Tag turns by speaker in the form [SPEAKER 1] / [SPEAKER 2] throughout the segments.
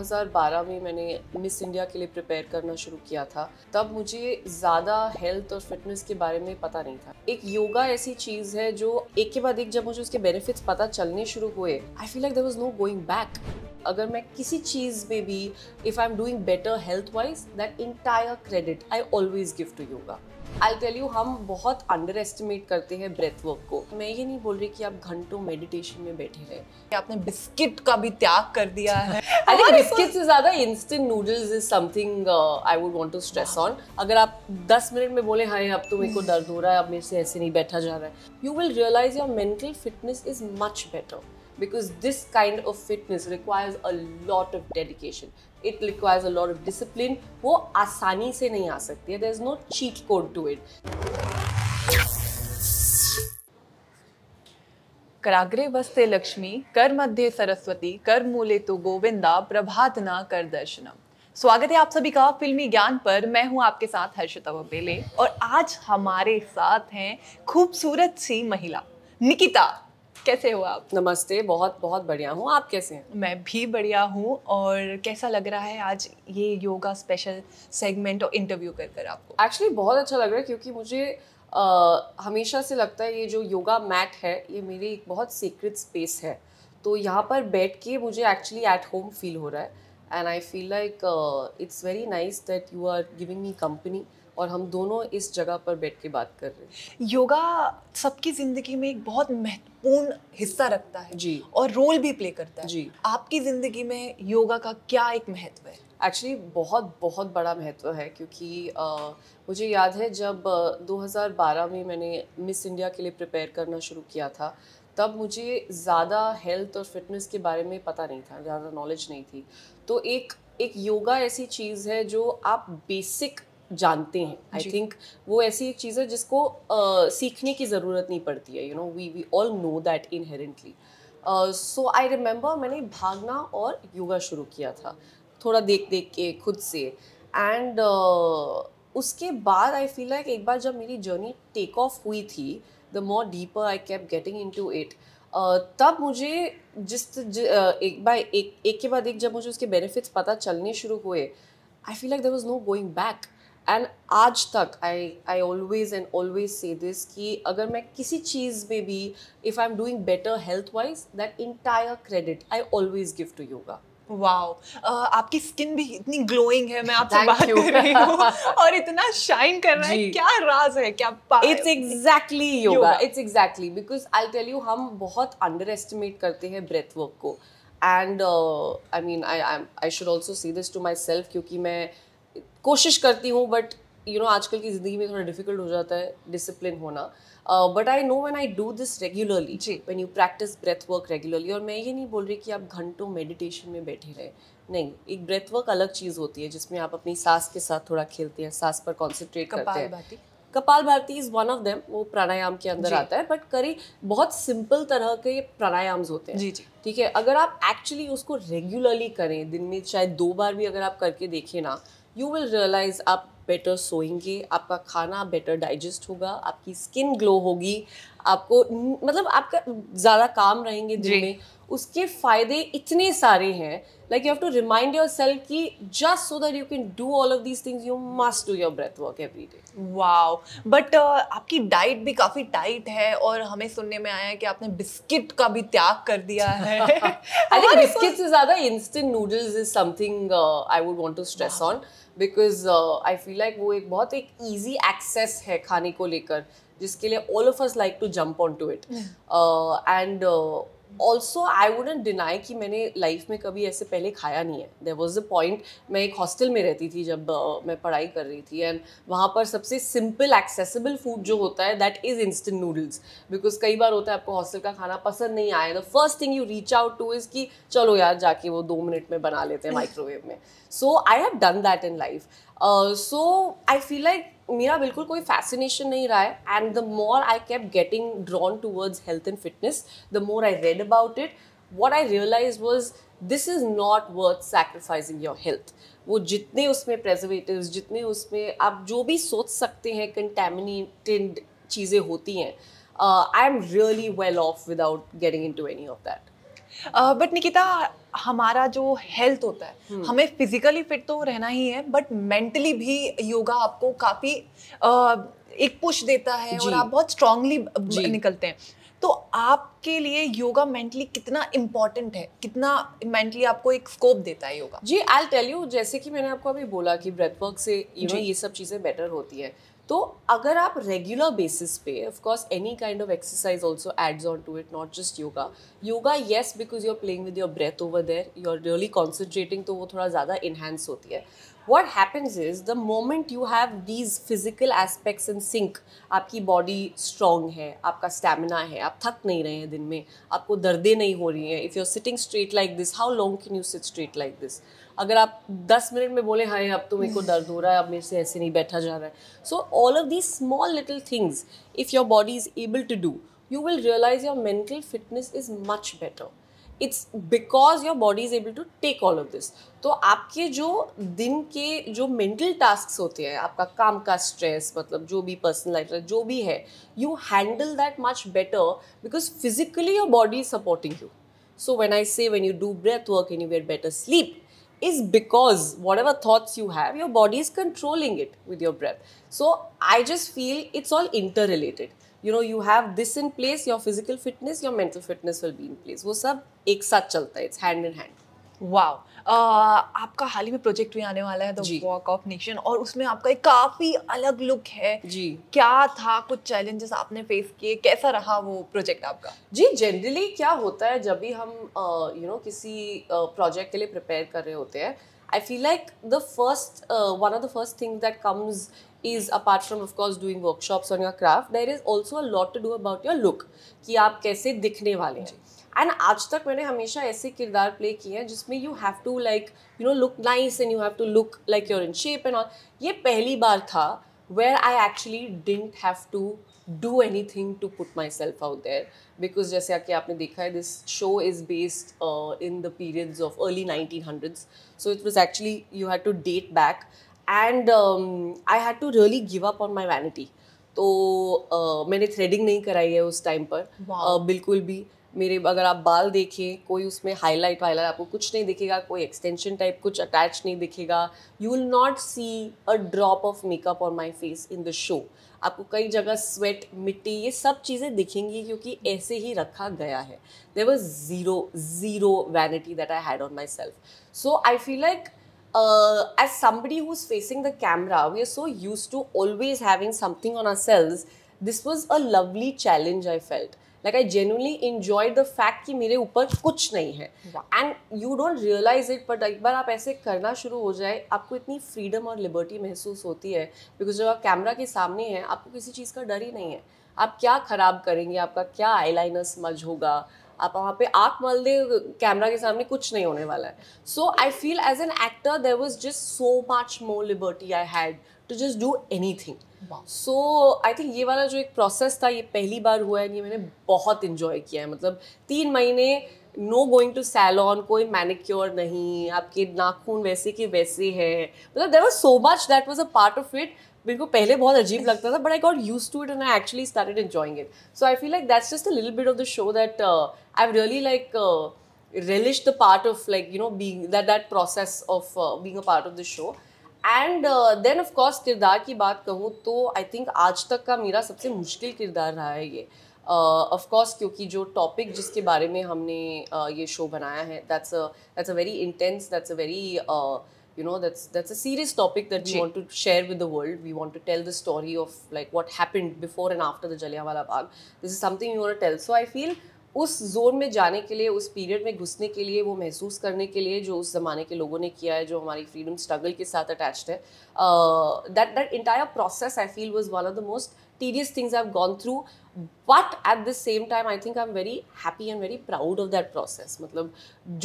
[SPEAKER 1] 2012 में मैंने miss India के लिए प्रिपेयर करना शुरू किया था। तब मुझे ज़्यादा हेल्थ और फिटनेस के बारे में पता नहीं था। एक योगा ऐसी चीज़ है जो एक के बाद एक जब मुझे उसके बेनिफिट्स पता चलने शुरू हुए, I feel like there was no going back. अगर मैं किसी चीज़ में भी if I am doing better health wise, that entire credit I always give to yoga. I tell you, हम बहुत अंडर एस्टिमेट करते हैं ब्रेथ वर्क को। मैं ये नहीं बोल रही कि आप घंटों मेडिटेशन में बैठे रहे।
[SPEAKER 2] आपने बिस्किट का भी त्याग कर दिया है।
[SPEAKER 1] आई थिंक बिस्किट से ज्यादा instant noodles is something I would want to stress on. अगर आप 10 मिनट में बोले हाय अब तो मेरे को दर्द हो रहा है, अब मेरे से ऐसे नहीं बैठा जा रहा है, you will realise your mental fitness is much better because this kind of fitness requires a lot of dedication. It requires a lot of discipline. वो आसानी से नहीं आ सकती है. There's no cheat code to it.
[SPEAKER 2] कराग्रे वस्ते लक्ष्मी, कर मध्य सरस्वती, कर मूले तो गोविंदा, प्रभात ना कर दर्शनम। स्वागत है आप सभी का फिल्मी ज्ञान पर। मैं हूं आपके साथ हर्षिता वपेले और आज हमारे साथ हैं खूबसूरत सी महिला निकिता। कैसे हो आप?
[SPEAKER 1] नमस्ते, बहुत बहुत बढ़िया हूँ। आप कैसे हैं?
[SPEAKER 2] मैं भी बढ़िया हूँ। और कैसा लग रहा है आज ये योगा स्पेशल सेगमेंट और इंटरव्यू कर आपको?
[SPEAKER 1] एक्चुअली बहुत अच्छा लग रहा है क्योंकि मुझे हमेशा से लगता है ये जो योगा मैट है ये मेरी एक बहुत सीक्रेट स्पेस है। तो यहाँ पर बैठ के मुझे एक्चुअली एट होम फील हो रहा है and I feel like it's very nice that you are giving me company और हम दोनों इस जगह पर बैठ के बात कर रहे हैं।
[SPEAKER 2] योगा सबकी जिंदगी में एक बहुत महत्वपूर्ण हिस्सा रखता है
[SPEAKER 1] जी,
[SPEAKER 2] और रोल भी प्ले करता है
[SPEAKER 1] जी।
[SPEAKER 2] आपकी जिंदगी में योगा का क्या एक महत्व है?
[SPEAKER 1] एक्चुअली बहुत बहुत बड़ा महत्व है क्योंकि मुझे याद है जब 2012 में मैंने मिस इंडिया के लिए प्रिपेयर करना शुरू किया था, तब मुझे ज़्यादा हेल्थ और फिटनेस के बारे में पता नहीं था, ज़्यादा नॉलेज नहीं थी। तो एक योगा ऐसी चीज़ है जो आप बेसिक जानते हैं। आई थिंक वो ऐसी एक चीज़ है जिसको सीखने की ज़रूरत नहीं पड़ती है। You know we all know that inherently. So I remember मैंने भागना और योगा शुरू किया था थोड़ा देख देख के खुद से एंड उसके बाद आई फील लाइक एक बार जब मेरी जर्नी टेक ऑफ हुई थी, the more deeper I kept getting into it, तब मुझे एक के बाद एक जब मुझे उसके बेनिफिट्स पता चलने शुरू हुए, I feel like there was no going back. And आज तक I always and always say this कि अगर मैं किसी चीज़ में भी if I am doing better health wise, that entire credit I always give to yoga.
[SPEAKER 2] Wow, आपकी स्किन भी इतनी ग्लोइंग है, मैं आपसे बात कर रही हूँ और इतना शाइन कर रहा है। क्या राज है? क्या
[SPEAKER 1] it's exactly yoga. It's exactly because I tell you, हम बहुत अंडर एस्टिमेट करते हैं ब्रेथ वर्क को and I mean I should also see this to myself क्योंकि मैं कोशिश करती हूँ बट यू नो आजकल की ज़िंदगी में थोड़ा डिफिकल्ट हो जाता है डिसिप्लिन होना। But I know when I do this regularly, when you practise breath work regularly, और मैं ये नहीं बोल रही कि आप घंटों मेडिटेशन में बैठे रहे, नहीं। एक ब्रेथ वर्क अलग चीज़ होती है जिसमें आप अपनी सांस के साथ थोड़ा खेलते हैं, सांस पर कॉन्सेंट्रेट करते हैं। Kapal Bharti is one of them, वो प्राणायाम के अंदर आता है, बट करी बहुत सिंपल तरह के प्राणायाम्स होते हैं।
[SPEAKER 2] जी जी,
[SPEAKER 1] ठीक है। अगर आप एक्चुअली उसको रेगुलरली करें, दिन में शायद 2 बार भी अगर आप करके देखें ना, यू विल रियलाइज आप बेटर सोएंगे, आपका खाना बेटर डाइजेस्ट होगा, आपकी स्किन ग्लो होगी, आपको मतलब आपका ज़्यादा काम रहेंगे दिन में। उसके फ़ायदे इतने सारे हैं, like you have to remind your self कि just so that you can do all of these things you must do your breath work every day.
[SPEAKER 2] Wow, but आपकी डाइट भी काफ़ी टाइट है और हमें सुनने में आया है कि आपने बिस्किट का भी त्याग कर दिया है।
[SPEAKER 1] आई थिंक बिस्किट से ज़्यादा instant noodles is something I would want to stress on because I feel like वो एक ईजी एक्सेस है खाने को लेकर, जिसके लिए all of us like to jump on to it. And also I wouldn't deny कि मैंने लाइफ में कभी ऐसे पहले खाया नहीं है। देयर वॉज अ पॉइंट, मैं एक हॉस्टल में रहती थी जब मैं पढ़ाई कर रही थी एंड वहाँ पर सबसे सिंपल एक्सेसिबल फूड जो होता है that is instant noodles. Because कई बार होता है आपको हॉस्टल का खाना पसंद नहीं आए, the first thing you reach out two is कि चलो यार जाके वो 2 मिनट में बना लेते हैं माइक्रोवेव में। So I have done that in life. So I feel like मेरा बिल्कुल कोई फैसिनेशन नहीं रहा है and the more I kept getting drawn towards health and fitness, the more I read about it, what I realised was this is not worth sacrificing your health. वो जितने उसमें preservatives, जितने उसमें आप जो भी सोच सकते हैं कंटेमिनेटेड चीज़ें होती हैं, I am really well of without getting into any of that.
[SPEAKER 2] But Nikita, हमारा जो हेल्थ होता है, हमें फिजिकली फिट तो रहना ही है, बट मेंटली भी योगा आपको काफी एक पुश देता है और आप बहुत स्ट्रांगली निकलते हैं। तो आपके लिए योगा मेंटली कितना इम्पोर्टेंट है, कितना मेंटली आपको एक स्कोप देता है योगा?
[SPEAKER 1] जी, आई टेल यू, जैसे कि मैंने आपको अभी बोला कि ब्रेथ वर्क से ये सब चीज़ें बेटर होती है। तो अगर आप रेगुलर बेसिस पे, of course any kind of exercise also adds on to it, not just yoga yes, because you are playing with your breath over there, you are really concentrating, तो वो थोड़ा ज़्यादा इन्हांस होती है। What happens is the moment you have these physical aspects in sync, आपकी body strong है, आपका stamina है, आप थक नहीं रहे हैं दिन में, आपको दर्दें नहीं हो रही हैं। If you are sitting straight like this, how long can you sit straight like this? अगर आप 10 मिनट में बोले हाय अब तो मेरे को दर्द हो रहा है, अब मेरे से ऐसे नहीं बैठा जा रहा है, so all of these small little things if your body is able to do, you will realize your mental fitness is much better. It's because your body is able to take all of this. तो आपके जो दिन के जो mental tasks होते हैं, आपका काम का स्ट्रेस, मतलब जो भी पर्सनल लाइफ जो भी है, you handle that much better because physically your body is supporting you. So when I say when you do breath work and you get better sleep, is because whatever thoughts you have, your body is controlling it with your breath. So I just feel it's all interrelated. You know, you have this in place, your physical fitness, your mental fitness will be in place. वो सब एक साथ चलता है, it's hand in hand.
[SPEAKER 2] Wow, आपका हाल ही में project भी आने वाला है द वॉक ऑफ नेशन, और उसमें आपका एक काफी अलग लुक है
[SPEAKER 1] जी।
[SPEAKER 2] क्या था, कुछ चैलेंजेस आपने फेस किए, कैसा रहा वो प्रोजेक्ट आपका?
[SPEAKER 1] जी, जनरली क्या होता है जब भी हम किसी प्रोजेक्ट के लिए प्रिपेयर कर रहे होते हैं, I feel like one of the first things that comes is, apart from of course doing workshops on your craft, there is also a lot to do about your look, कि आप कैसे दिखने वाले हैं। एंड आज तक मैंने हमेशा ऐसे किरदार प्ले किए हैं जिसमें you have to look nice and you have to look like you're in shape and all. ये पहली बार था where I actually didn't have to do anything to put myself out there, because जैसे कि आपने देखा है, this show is based in the periods of early 1900s, so it was actually you had to date back and I had to really give up on my vanity. तो मैंने threading नहीं कराई है उस टाइम पर बिल्कुल भी। मेरे अगर आप बाल देखें, कोई उसमें हाईलाइट आपको कुछ नहीं दिखेगा, कोई एक्सटेंशन टाइप कुछ अटैच नहीं दिखेगा। You will not see a drop of makeup on my face in the show. आपको कई जगह स्वेट, मिट्टी, ये सब चीज़ें दिखेंगी क्योंकि ऐसे ही रखा गया है। There was zero vanity that I had on myself. So I feel like as somebody who's facing the camera, we are so used to always having something on ourselves. This was a lovely challenge I felt. Like I genuinely enjoyed the fact कि मेरे ऊपर कुछ नहीं है, and you don't realize it, but एक बार आप ऐसे करना शुरू हो जाए, आपको इतनी फ्रीडम और लिबर्टी महसूस होती है, बिकॉज जब आप कैमरा के सामने हैं, आपको किसी चीज़ का डर ही नहीं है। आप क्या खराब करेंगे, आपका क्या आईलाइनर स्मज होगा, आप वहाँ पे आँख मल दे, कैमरा के सामने कुछ नहीं होने वाला है। So I feel as an actor there was just so much more liberty I had to just do anything. So I think ये वाला जो एक प्रोसेस था, ये पहली बार हुआ है, ये मैंने बहुत इन्जॉय किया है। मतलब 3 महीने नो गोइंग टू सैलॉन, कोई मैनिक्योर नहीं, आपके नाखून वैसे के वैसे हैं। मतलब there was so much that was a part of it. मेरे को पहले बहुत अजीब लगता था, but I got used to it and I actually started enjoying it. So I feel like that's just a little bit of the show that I have really relished the part of being that process of being a part of the show. And then of course किरदार की बात कहूँ तो I think आज तक का मेरा सबसे मुश्किल किरदार रहा है ये। of course क्योंकि जो टॉपिक जिसके बारे में हमने ये शो बनाया है, that's a very intense, that's a very that's a serious topic that we want to share with the world. We want to tell the story of like what happened before and after the Jallianwala Bagh. This is something we want to tell. So I feel उस zone में जाने के लिए, उस period में घुसने के लिए, वो महसूस करने के लिए जो उस ज़माने के लोगों ने किया है, जो हमारी फ्रीडम स्ट्रगल के साथ अटैच्ड है, that entire process I feel was one of the most tedious things I've gone through, but at the same time I think I'm very happy and very proud of that process. मतलब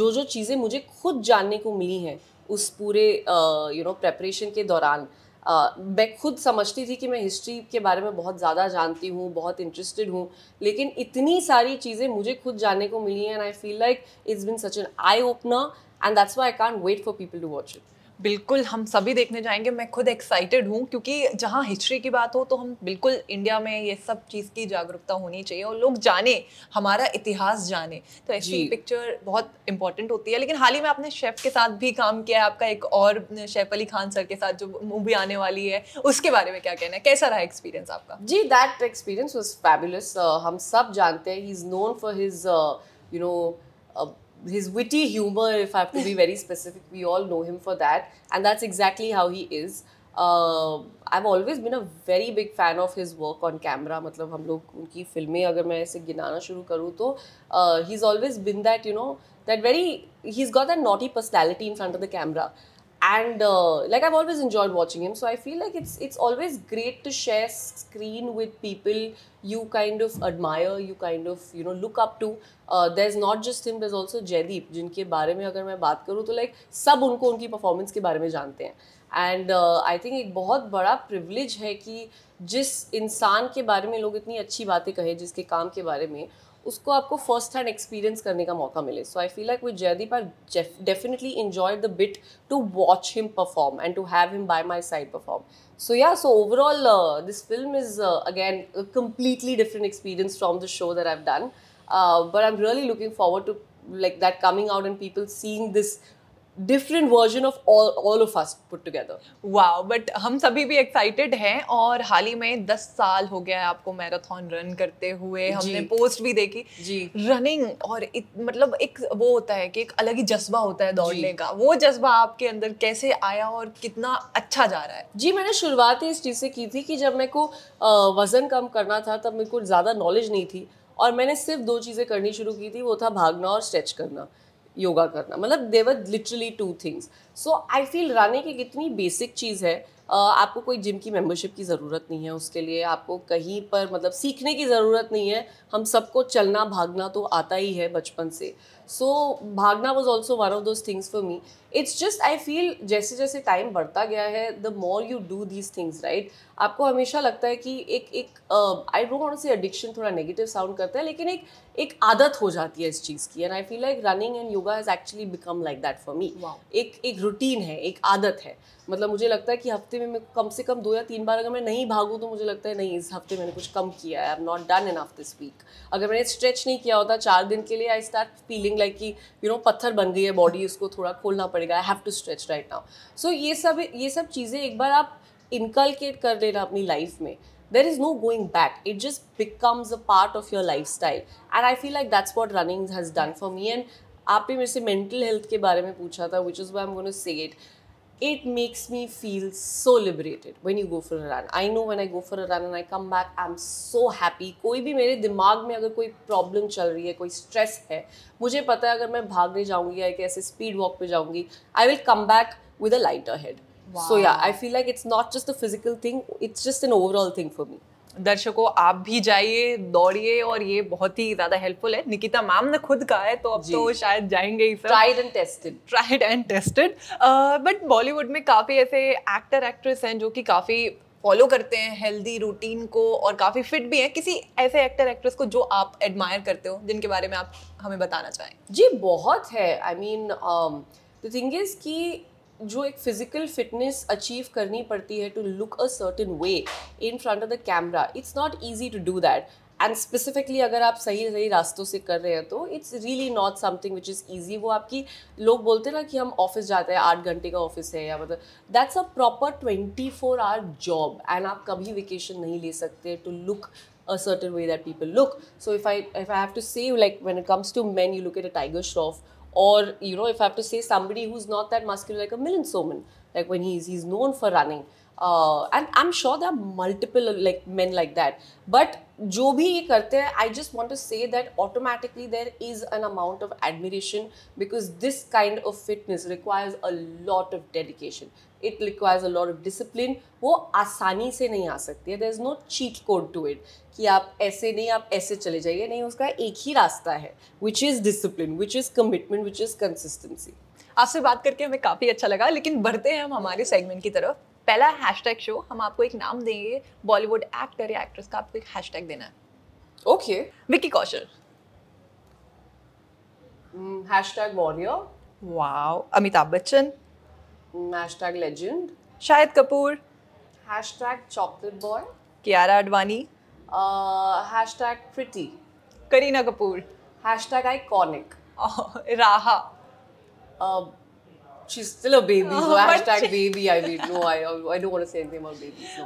[SPEAKER 1] जो चीज़ें मुझे खुद जानने को मिली हैं उस पूरे प्रेपरेशन के दौरान, मैं खुद समझती थी कि मैं हिस्ट्री के बारे में बहुत ज़्यादा जानती हूँ, बहुत इंटरेस्टेड हूँ, लेकिन इतनी सारी चीज़ें मुझे खुद जानने को मिली हैं, and I feel like it's been such an eye opener, and that's why I can't wait for people to watch it.
[SPEAKER 2] बिल्कुल हम सभी देखने जाएंगे, मैं खुद एक्साइटेड हूँ क्योंकि जहाँ हिस्ट्री की बात हो तो हम बिल्कुल इंडिया में ये सब चीज़ की जागरूकता होनी चाहिए और लोग जाने, हमारा इतिहास जाने, तो ऐसी
[SPEAKER 1] जी।
[SPEAKER 2] पिक्चर बहुत इंपॉर्टेंट होती है। लेकिन हाल ही में आपने शेफ के साथ भी काम किया है, आपका एक और शेफ अली खान सर के साथ जो मूवी आने वाली है, उसके बारे में क्या कहना है, कैसा रहा एक्सपीरियंस आपका?
[SPEAKER 1] जी, दैट एक्सपीरियंस वाज फैबुलस। हम सब जानते हैं he is known for his you know his witty humor. If I have to be very specific, we all know him for that, and that's exactly how he is. I've always been a very big fan of his work on camera. मतलब हम लोग उनकी फिल्में अगर मैं ऐसे गिनाना शुरू करूँ तो he's always been that, you know, that very, he's got that naughty personality in front of the camera. And like I've always enjoyed watching him, so I feel like it's always great to share screen with people you kind of admire, you kind of, you know, look up to. There's not just him, there's also Jaideep, जिनके बारे में अगर मैं बात करूँ तो like सब उनको उनकी परफॉर्मेंस के बारे में जानते हैं. एंड आई थिंक एक बहुत बड़ा प्रिविलेज है कि जिस इंसान के बारे में लोग इतनी अच्छी बातें कहें, जिसके काम के बारे में, उसको आपको फर्स्ट हैंड एक्सपीरियंस करने का मौका मिले. So I feel like with Jaydeep I definitely enjoyed the bit to watch him perform and to have him by my side perform. So yeah, so overall, this film is again a completely different experience from the show that I've done. But I'm really looking forward to like that coming out and people seeing this different version of all of us put together.
[SPEAKER 2] Wow, but हम सभी भी excited हैं और हाल ही में 10 साल हो गया है आपको मैराथन रन करते हुए, हमने पोस्ट भी देखी
[SPEAKER 1] जी.
[SPEAKER 2] रनिंग और मतलब एक वो होता है कि एक अलग ही जज्बा होता है दौड़ने का, वो जज्बा आपके अंदर कैसे आया और कितना अच्छा जा रहा है?
[SPEAKER 1] जी, मैंने शुरुआत ही इस चीज़ से की थी कि जब मेरे को वज़न कम करना था तब मेरे को ज़्यादा नॉलेज नहीं थी और मैंने सिर्फ 2 चीज़ें करनी शुरू की थी, वो था भागना और स्ट्रेच करना, योगा करना. मतलब they're literally 2 things. So I feel running एक इतनी बेसिक चीज़ है. आपको कोई जिम की मेंबरशिप की ज़रूरत नहीं है उसके लिए, आपको कहीं पर मतलब सीखने की ज़रूरत नहीं है. हम सबको चलना भागना तो आता ही है बचपन से. सो भागना was also one of those things for me. It's just I feel जैसे जैसे टाइम बढ़ता गया है, the more you do these things right, आपको हमेशा लगता है कि एक आई डोंट वांट टू से एडिक्शन थोड़ा नेगेटिव साउंड करता है, लेकिन एक आदत हो जाती है इस चीज़ की. And I feel like running and yoga has actually become like that for me. एक रूटीन है, एक आदत है. मतलब मुझे लगता है कि हफ्ते में मैं कम से कम 2 या 3 बार अगर मैं नहीं भागूँ तो मुझे लगता है नहीं इस हफ्ते मैंने कुछ कम किया है, I am not done enough this week. अगर मैंने स्ट्रेच नहीं किया होता 4 दिन के लिए, आई स्टार्ट फीलिंग लाइक कि यू नो पत्थर बन गई है बॉडी, उसको थोड़ा खोलना पड़ेगा, I have to stretch right now. So ये सब चीज़ें एक बार आप इनकलकेट कर लेना अपनी लाइफ में, there is no going back. It just becomes a part of your lifestyle. And I feel like that's what running has done for me. And आपने मेरे से mental health के बारे में पूछा था, which is why I'm going to say it. It makes me feel so liberated when you go for a run. I know when I go for a run and I come back, I'm so happy. कोई भी मेरे दिमाग में अगर कोई problem चल रही है, कोई स्ट्रेस है, मुझे पता है अगर मैं भागने जाऊँगी या एक ऐसे स्पीड वॉक पे जाऊँगी, I will come back with a lighter head. Wow. So yeah, I feel like it's not just a physical thing, it's just an overall thing for me.
[SPEAKER 2] दर्शकों आप भी जाइए, दौड़िए और ये बहुत ही ज़्यादा हेल्पफुल है. निकिता मैम ने खुद कहा है तो अब तो शायद जाएंगे ही सब. Tried and tested. But Bollywood में काफ़ी ऐसे एक्टर एक्ट्रेस हैं जो कि काफ़ी फॉलो करते हैं हेल्दी रूटीन को और काफ़ी फिट भी हैं. किसी ऐसे एक्टर एक्ट्रेस को जो आप एडमायर करते हो, जिनके बारे में आप हमें बताना चाहें?
[SPEAKER 1] जी बहुत है. I mean the thing is कि जो एक फिजिकल फिटनेस अचीव करनी पड़ती है to look a certain way in front of the camera, it's not easy to do that. And specifically अगर आप सही रास्तों से कर रहे हैं तो it's really not something which is easy. वो आपकी लोग बोलते हैं ना कि हम ऑफिस जाते हैं, 8 घंटे का ऑफिस है, या मतलब that's a proper 24 hour job and आप कभी वेकेशन नहीं ले सकते to look a certain way that people look. So if I have to say, like when it comes to men, you look at a Tiger Shroff, or you know if I have to say somebody who's not that muscular like a Milind Soman, like when he's known for running, and I'm sure there are multiple like men like that. But जो भी ये करते हैं, I just want to say that automatically there is an amount of admiration because this kind of fitness requires a lot of dedication. It requires a lot of discipline. वो आसानी से नहीं आ सकती है. There is no cheat code to it कि आप ऐसे नहीं, आप ऐसे चले जाइए, नहीं. उसका एक ही रास्ता है, which is discipline, which is commitment, which is consistency.
[SPEAKER 2] आपसे बात करके हमें काफ़ी अच्छा लगा, लेकिन बढ़ते हैं हम हमारे सेगमेंट की तरफ. पहला हैशटैग शो, हम आपको एक नाम देंगे बॉलीवुड एक्टर या एक्ट्रेस का, आपको एक हैशटैग देना है.
[SPEAKER 1] Okay.
[SPEAKER 2] Vicky Kaushal.
[SPEAKER 1] Hashtag warrior.
[SPEAKER 2] Wow. Amitabh Bachchan.
[SPEAKER 1] Hashtag legend.
[SPEAKER 2] Shahid Kapoor,
[SPEAKER 1] Hashtag chocolate boy.
[SPEAKER 2] Kiara Advani,
[SPEAKER 1] Hashtag pretty.
[SPEAKER 2] Kareena Kapoor,
[SPEAKER 1] Hashtag iconic.
[SPEAKER 2] राहा,
[SPEAKER 1] She's still a baby, so
[SPEAKER 2] but
[SPEAKER 1] hashtag
[SPEAKER 2] she-
[SPEAKER 1] baby. I mean, no, I don't want to say anything about babies. No.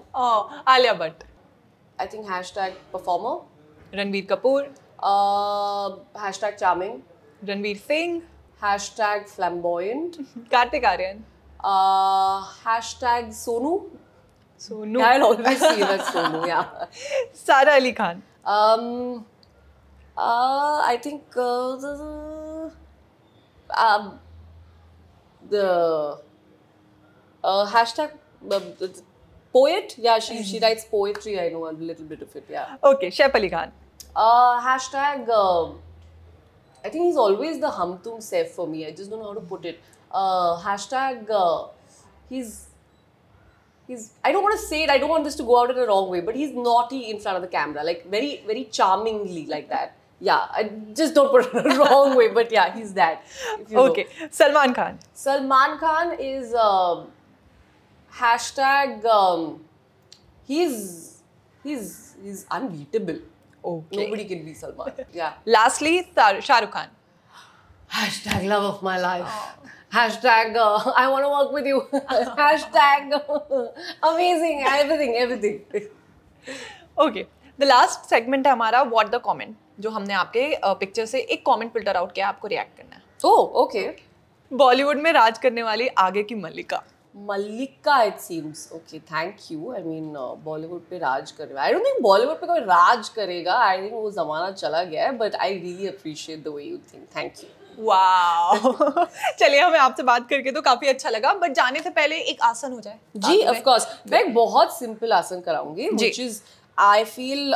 [SPEAKER 2] Alia Bhatt,
[SPEAKER 1] I think hashtag performer.
[SPEAKER 2] Ranveer Kapoor,
[SPEAKER 1] Hashtag charming.
[SPEAKER 2] Ranveer Singh,
[SPEAKER 1] Hashtag flamboyant.
[SPEAKER 2] Kartik Aaryan,
[SPEAKER 1] Hashtag Sonu.
[SPEAKER 2] Sonu,
[SPEAKER 1] I'll always see that Sonu, yeah.
[SPEAKER 2] सारा Ali Khan,
[SPEAKER 1] I think the hashtag poet. Yeah, she writes poetry. I know a little bit of it. Yeah.
[SPEAKER 2] Okay chef Ali Khan,
[SPEAKER 1] Hashtag. I think he's always the hum tum saif for me. I just don't know how to put it. Hashtag. He's. I don't want to say it. I don't want this to go out in a wrong way, but he's naughty in front of the camera, like very, very charmingly, like that. Yeah, I just don't put it in a wrong way, but yeah, he's that. If you know.
[SPEAKER 2] Okay Salman Khan,
[SPEAKER 1] Salman Khan is hashtag. He's unbeatable.
[SPEAKER 2] Okay
[SPEAKER 1] Nobody can be Salman. Yeah.
[SPEAKER 2] Lastly Shahrukh Khan,
[SPEAKER 1] Hashtag love of my life. Hashtag I want to work with you. Hashtag amazing. Everything.
[SPEAKER 2] Okay the last segment है हमारा what the comment, जो हमने आपके picture से एक comment filter out किया, आपको react करना है।
[SPEAKER 1] Oh, okay.
[SPEAKER 2] बॉलीवुड में राज करने वाली आगे की मल्लिका,
[SPEAKER 1] Malika, it seems. Okay, thank you. I mean, Bollywood पे राज करेगा. I don't think Bollywood पे कोई राज करेगा. I think वो ज़माना चला गया है. But I really appreciate the way you think. Thank you.
[SPEAKER 2] Wow चलिए हमें आपसे बात करके तो काफी अच्छा लगा, बट जाने से पहले एक आसन हो जाए।
[SPEAKER 1] जी, of course. मैं एक बहुत simple आसन कराऊंगी, which is I feel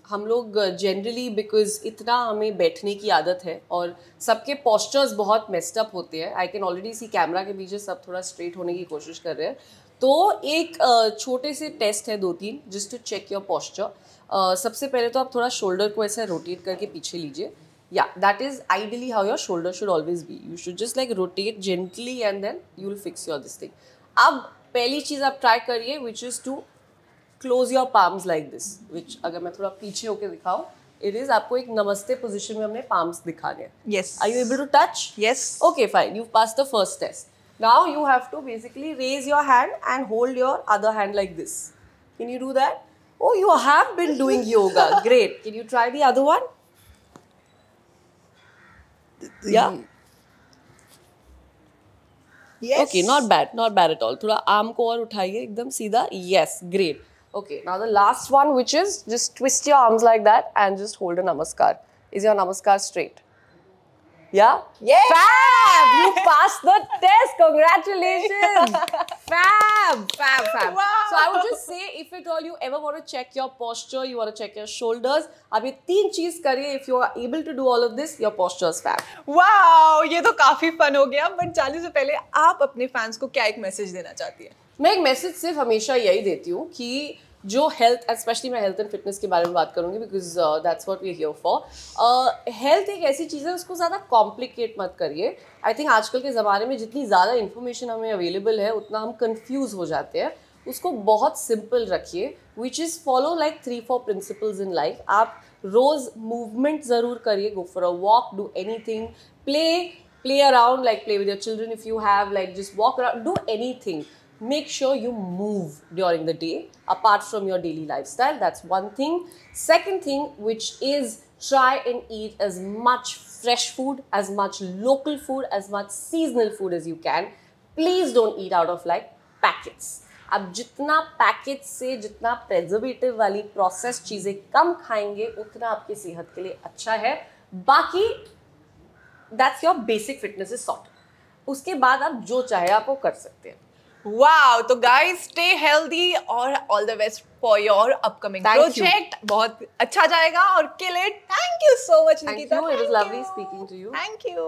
[SPEAKER 1] हम लोग जनरली बिकॉज इतना हमें बैठने की आदत है और सबके पोस्चर्स बहुत मेस्ड अप होते हैं। I can already see camera के पीछे सब थोड़ा स्ट्रेट होने की कोशिश कर रहे हैं, तो एक छोटे से टेस्ट है 2-3 just to check your posture. सबसे पहले तो आप थोड़ा शोल्डर को ऐसे रोटेट करके पीछे लीजिए। Yeah that is ideally how your shoulder should always be. You should just like rotate gently and then you will fix your this thing. अब पहली चीज़ आप ट्राई करिए which is to close your palms like this, which अगर मैं थोड़ा पीछे होके दिखाऊं, इट इज आपको एक नमस्ते पोजीशन में हमने पाम्स दिखाने हैं।
[SPEAKER 2] Yes.
[SPEAKER 1] Are you able to touch?
[SPEAKER 2] Yes.
[SPEAKER 1] Okay, fine. You've passed the first test. Now you have to basically raise your hand and hold your other hand like this. Can you do that? Oh, you have been doing yoga. Great. Can you try the other one? Yeah.
[SPEAKER 2] Yes.
[SPEAKER 1] Okay, not bad at all. थोड़ा arm को और उठाइए एकदम सीधा. Yes, great. Okay, now the last one, which is just twist your arms like that and just hold a namaskar. Is your namaskar straight? Yeah?
[SPEAKER 2] Yes!
[SPEAKER 1] Fab! You passed the test. Congratulations! Fab!
[SPEAKER 2] Wow!
[SPEAKER 1] So I would just say, if at all you ever want to check your posture, you want to check your shoulders, अब ये 3 चीज करिए. If you are able to do all of this, your posture is fab.
[SPEAKER 2] Wow, ये तो काफी fun हो गया, but जाने से पहले आप अपने फैंस को क्या एक मैसेज देना चाहती हैं?
[SPEAKER 1] मैं एक मैसेज सिर्फ हमेशा यही देती हूँ कि जो हेल्थ, स्पेशली मैं हेल्थ एंड फिटनेस के बारे में बात करूँगी because that's what we here for. Health एक ऐसी चीज़ है, उसको ज़्यादा कॉम्प्लिकेट मत करिए। आई थिंक आजकल के ज़माने में जितनी ज़्यादा इन्फॉर्मेशन हमें अवेलेबल है उतना हम कंफ्यूज हो जाते हैं। उसको बहुत सिंपल रखिए, which is follow like 3-4 principles in life. आप रोज़ मूवमेंट ज़रूर करिए, go for a walk, do anything, play around, like play with your children if you have, like just walk around, do anything. Make sure you move during the day apart from your daily lifestyle. That's one thing. Second thing, which is try and eat as much fresh food, as much local food, as much seasonal food as you can. Please don't eat out of like packets. अब जितना packet से, जितना preservative वाली process चीज़ें कम खाएंगे उतना आपकी सेहत के लिए अच्छा है। बाकी that's your basic fitness is sorted. उसके बाद आप जो चाहे आप वो कर सकते हैं।
[SPEAKER 2] वाओ, तो गाइस स्टे हेल्दी और all the best for your upcoming project. बहुत अच्छा जाएगा और kill it. Thank you so much Nikita.
[SPEAKER 1] Thank you. It was lovely speaking to you.
[SPEAKER 2] Thank you.